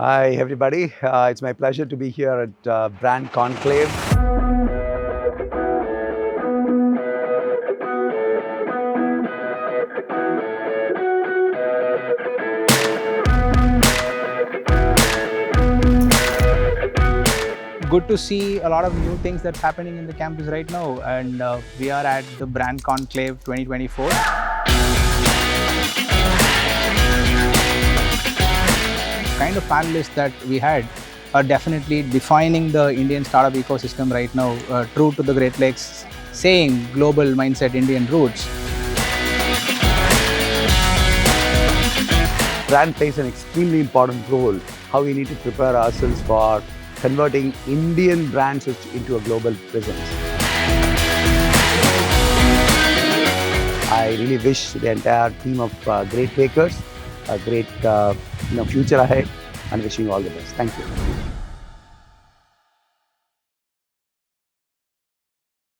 Hi, everybody. It's my pleasure to be here at Brand Conclave. Good to see a lot of new things that's happening in the campus right now, and we are at the Brand Conclave 2024. Kind of panelists that we had are definitely defining the Indian startup ecosystem right now, true to the Great Lakes saying, global mindset, Indian roots. Brand plays an extremely important role, how we need to prepare ourselves for converting Indian brands into a global presence. I really wish the entire team of great bakers a great future ahead, and wishing you all the best. Thank you.